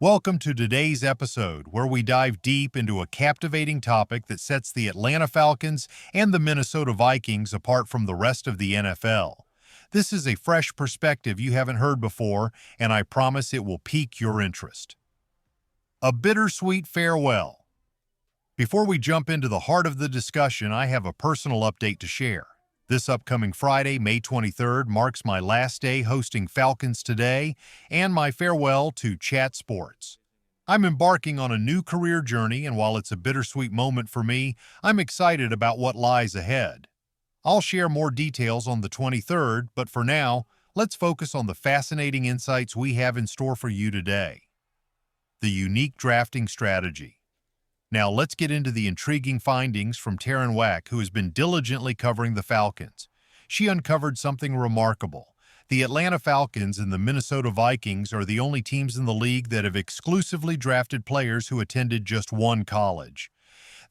Welcome to today's episode, where we dive deep into a captivating topic that sets the Atlanta Falcons and the Minnesota Vikings apart from the rest of the NFL. This is a fresh perspective you haven't heard before, and I promise it will pique your interest. A bittersweet farewell. Before we jump into the heart of the discussion, I have a personal update to share. This upcoming Friday, May 23rd, marks my last day hosting Falcons Today and my farewell to Chat Sports. I'm embarking on a new career journey, and while it's a bittersweet moment for me, I'm excited about what lies ahead. I'll share more details on the 23rd, but for now, let's focus on the fascinating insights we have in store for you today. The unique drafting strategy. Now let's get into the intriguing findings from Taryn Wack, who has been diligently covering the Falcons. She uncovered something remarkable. The Atlanta Falcons and the Minnesota Vikings are the only teams in the league that have exclusively drafted players who attended just one college.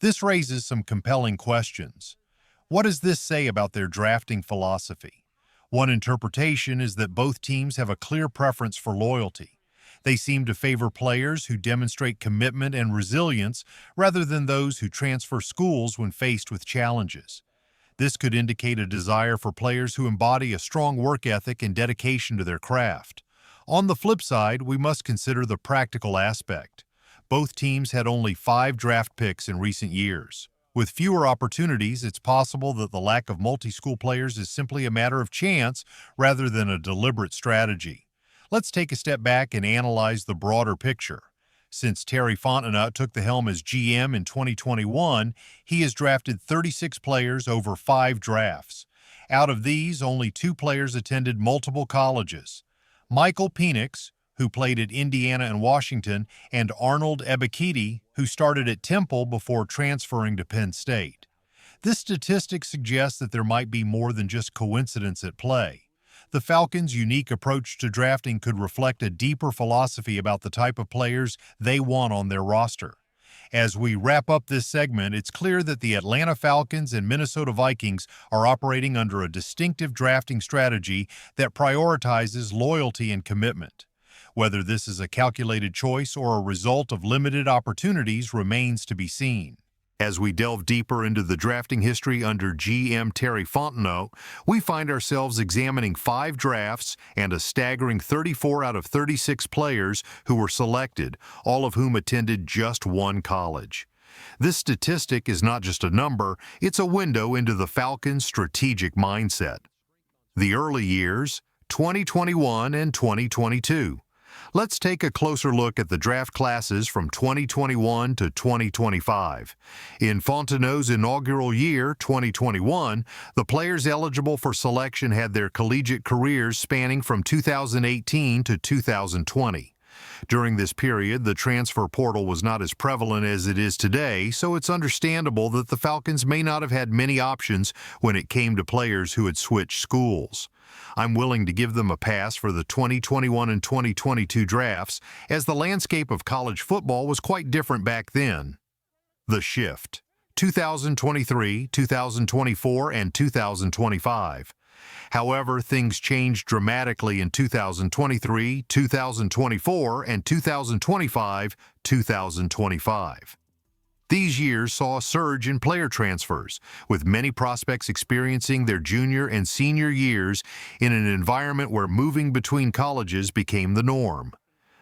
This raises some compelling questions. What does this say about their drafting philosophy? One interpretation is that both teams have a clear preference for loyalty. They seem to favor players who demonstrate commitment and resilience rather than those who transfer schools when faced with challenges. This could indicate a desire for players who embody a strong work ethic and dedication to their craft. On the flip side, we must consider the practical aspect. Both teams had only 5 draft picks in recent years. With fewer opportunities, it's possible that the lack of multi-school players is simply a matter of chance rather than a deliberate strategy. Let's take a step back and analyze the broader picture. Since Terry Fontenot took the helm as GM in 2021, he has drafted 36 players over 5 drafts. Out of these, only 2 players attended multiple colleges. Michael Penix, who played at Indiana and Washington, and Arnold Ebiketie, who started at Temple before transferring to Penn State. This statistic suggests that there might be more than just coincidence at play. The Falcons' unique approach to drafting could reflect a deeper philosophy about the type of players they want on their roster. As we wrap up this segment, it's clear that the Atlanta Falcons and Minnesota Vikings are operating under a distinctive drafting strategy that prioritizes loyalty and commitment. Whether this is a calculated choice or a result of limited opportunities remains to be seen. As we delve deeper into the drafting history under GM Terry Fontenot, we find ourselves examining 5 drafts and a staggering 34 out of 36 players who were selected, all of whom attended just one college. This statistic is not just a number, it's a window into the Falcons' strategic mindset. The early years, 2021 and 2022. Let's take a closer look at the draft classes from 2021 to 2025. In Fontenot's inaugural year, 2021, the players eligible for selection had their collegiate careers spanning from 2018 to 2020. During this period, the transfer portal was not as prevalent as it is today, so it's understandable that the Falcons may not have had many options when it came to players who had switched schools. I'm willing to give them a pass for the 2021 and 2022 drafts, as the landscape of college football was quite different back then. The shift: 2023, 2024, and 2025. However, things changed dramatically in 2023, 2024, and 2025. These years saw a surge in player transfers, with many prospects experiencing their junior and senior years in an environment where moving between colleges became the norm.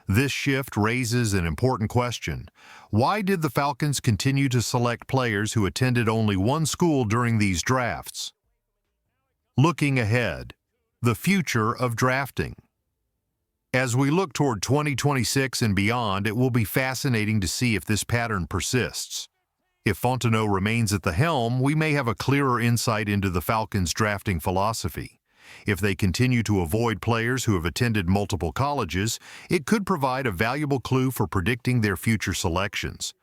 This shift raises an important question. Why did the Falcons continue to select players who attended only one school during these drafts? Looking ahead, the future of drafting. As we look toward 2026 and beyond, it will be fascinating to see if this pattern persists. If Fontenot remains at the helm, we may have a clearer insight into the Falcons' drafting philosophy. If they continue to avoid players who have attended multiple colleges, it could provide a valuable clue for predicting their future selections.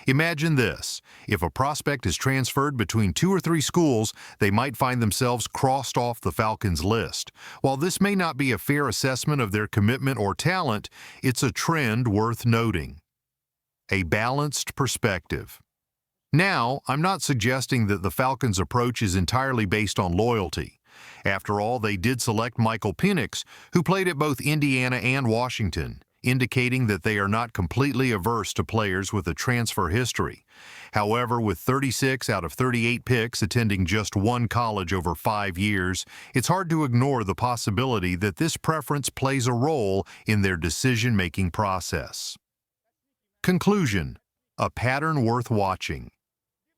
Imagine this: if a prospect is transferred between 2 or 3 schools, they might find themselves crossed off the Falcons' list. While this may not be a fair assessment of their commitment or talent, it's a trend worth noting. A balanced perspective. Now, I'm not suggesting that the Falcons' approach is entirely based on loyalty. After all, they did select Michael Penix, who played at both Indiana and Washington. indicating that they are not completely averse to players with a transfer history. However, with 36 out of 38 picks attending just one college over 5 years, it's hard to ignore the possibility that this preference plays a role in their decision-making process. Conclusion: a pattern worth watching.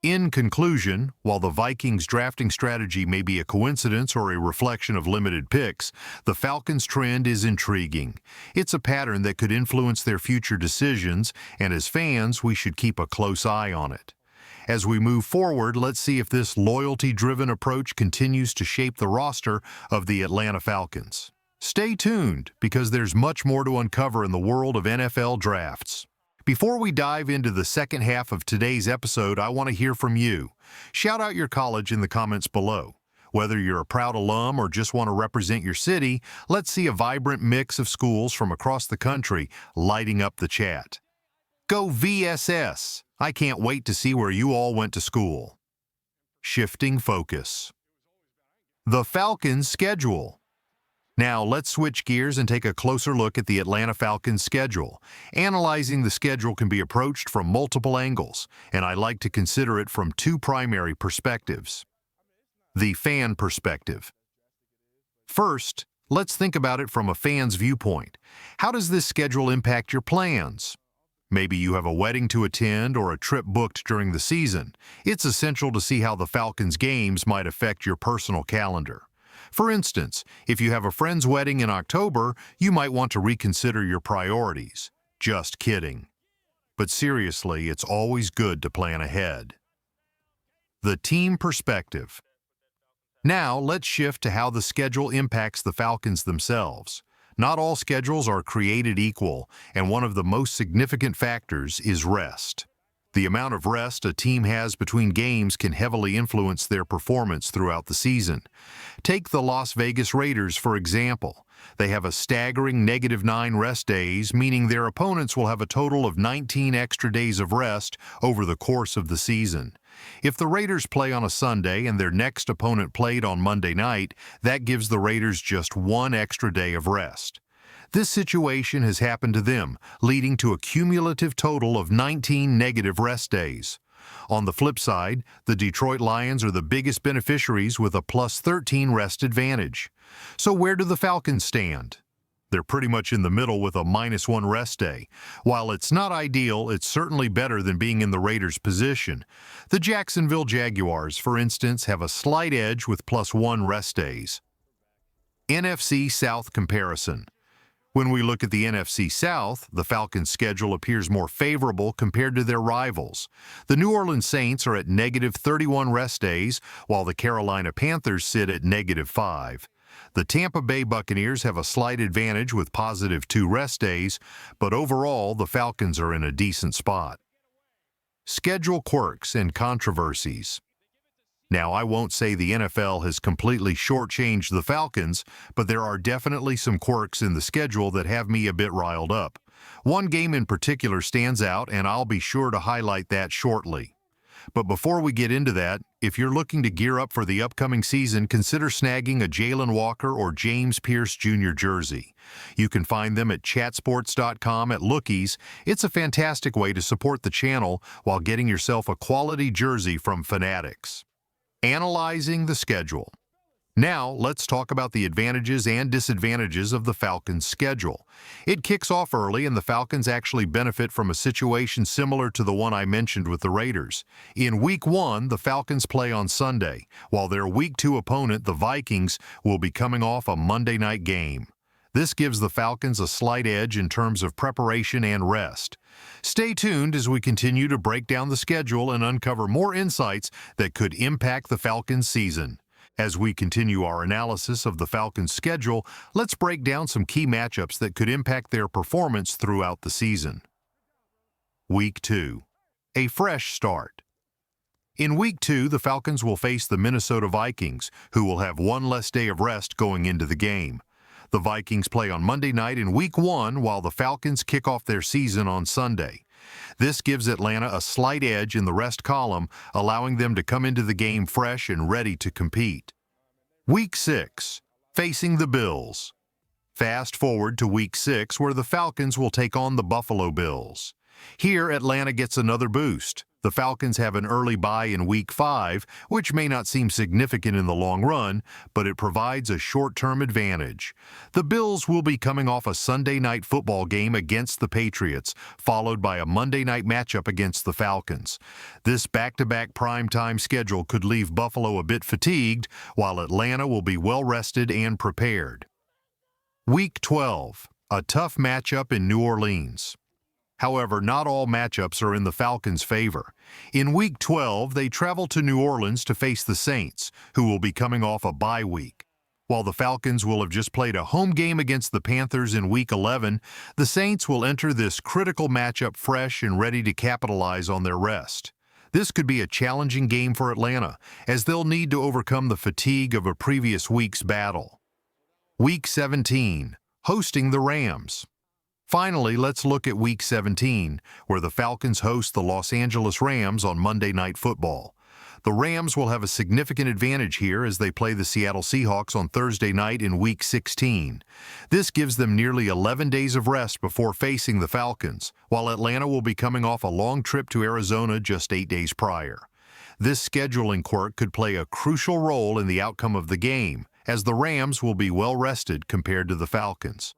In conclusion, while the Vikings' drafting strategy may be a coincidence or a reflection of limited picks, the Falcons' trend is intriguing. It's a pattern that could influence their future decisions, and as fans, we should keep a close eye on it. As we move forward, let's see if this loyalty-driven approach continues to shape the roster of the Atlanta Falcons. Stay tuned, because there's much more to uncover in the world of NFL drafts. Before we dive into the second half of today's episode, I want to hear from you. Shout out your college in the comments below. Whether you're a proud alum or just want to represent your city, let's see a vibrant mix of schools from across the country lighting up the chat. Go VSS! I can't wait to see where you all went to school. Shifting focus. The Falcons' schedule. Now, let's switch gears and take a closer look at the Atlanta Falcons' schedule. Analyzing the schedule can be approached from multiple angles, and I like to consider it from two primary perspectives. The fan perspective. First, let's think about it from a fan's viewpoint. How does this schedule impact your plans? Maybe you have a wedding to attend or a trip booked during the season. It's essential to see how the Falcons' games might affect your personal calendar. For instance, if you have a friend's wedding in October, you might want to reconsider your priorities. Just kidding. But seriously, it's always good to plan ahead. The team perspective. Now, let's shift to how the schedule impacts the Falcons themselves. Not all schedules are created equal, and one of the most significant factors is rest. The amount of rest a team has between games can heavily influence their performance throughout the season. Take the Las Vegas Raiders, for example. They have a staggering -9 rest days, meaning their opponents will have a total of 19 extra days of rest over the course of the season. If the Raiders play on a Sunday and their next opponent played on Monday night, that gives the Raiders just one extra day of rest. This situation has happened to them, leading to a cumulative total of 19 negative rest days. On the flip side, the Detroit Lions are the biggest beneficiaries with a +13 rest advantage. So where do the Falcons stand? They're pretty much in the middle with a -1 rest day. While it's not ideal, it's certainly better than being in the Raiders' position. The Jacksonville Jaguars, for instance, have a slight edge with +1 rest days. NFC South comparison. When we look at the NFC South, the Falcons' schedule appears more favorable compared to their rivals. The New Orleans Saints are at -31 rest days, while the Carolina Panthers sit at -5. The Tampa Bay Buccaneers have a slight advantage with +2 rest days, but overall, the Falcons are in a decent spot. Schedule quirks and controversies. Now, I won't say the NFL has completely shortchanged the Falcons, but there are definitely some quirks in the schedule that have me a bit riled up. One game in particular stands out, and I'll be sure to highlight that shortly. But before we get into that, if you're looking to gear up for the upcoming season, consider snagging a Jalen Walker or James Pierce Jr. jersey. You can find them at chatsports.com at Lookies. It's a fantastic way to support the channel while getting yourself a quality jersey from Fanatics. Analyzing the schedule. Now, let's talk about the advantages and disadvantages of the Falcons' schedule. It kicks off early, and the Falcons actually benefit from a situation similar to the one I mentioned with the Raiders. In Week 1, the Falcons play on Sunday, while their Week 2 opponent, the Vikings, will be coming off a Monday night game. This gives the Falcons a slight edge in terms of preparation and rest. Stay tuned as we continue to break down the schedule and uncover more insights that could impact the Falcons' season. As we continue our analysis of the Falcons' schedule, let's break down some key matchups that could impact their performance throughout the season. Week 2. A fresh start. In Week 2, the Falcons will face the Minnesota Vikings, who will have one less day of rest going into the game. The Vikings play on Monday night in Week 1, while the Falcons kick off their season on Sunday. This gives Atlanta a slight edge in the rest column, allowing them to come into the game fresh and ready to compete. Week 6. Facing the Bills. Fast forward to Week 6, where the Falcons will take on the Buffalo Bills. Here, Atlanta gets another boost. The Falcons have an early bye in Week 5, which may not seem significant in the long run, but it provides a short-term advantage. The Bills will be coming off a Sunday night football game against the Patriots, followed by a Monday night matchup against the Falcons. This back-to-back primetime schedule could leave Buffalo a bit fatigued, while Atlanta will be well-rested and prepared. Week 12, a tough matchup in New Orleans. However, not all matchups are in the Falcons' favor. In Week 12, they travel to New Orleans to face the Saints, who will be coming off a bye week. While the Falcons will have just played a home game against the Panthers in Week 11, the Saints will enter this critical matchup fresh and ready to capitalize on their rest. This could be a challenging game for Atlanta, as they'll need to overcome the fatigue of a previous week's battle. Week 17, hosting the Rams. Finally, let's look at Week 17, where the Falcons host the Los Angeles Rams on Monday Night Football. The Rams will have a significant advantage here as they play the Seattle Seahawks on Thursday night in Week 16. This gives them nearly 11 days of rest before facing the Falcons, while Atlanta will be coming off a long trip to Arizona just 8 days prior. This scheduling quirk could play a crucial role in the outcome of the game, as the Rams will be well-rested compared to the Falcons.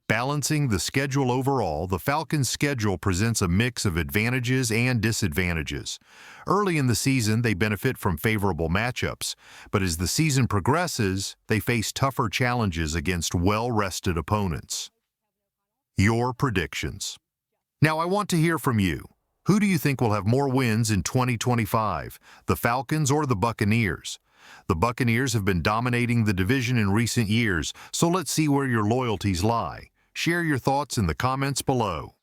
Balancing the schedule overall, the Falcons' schedule presents a mix of advantages and disadvantages. Early in the season, they benefit from favorable matchups, but as the season progresses, they face tougher challenges against well-rested opponents. Your predictions. Now, I want to hear from you. Who do you think will have more wins in 2025, the Falcons or the Buccaneers? The Buccaneers have been dominating the division in recent years, so let's see where your loyalties lie. Share your thoughts in the comments below.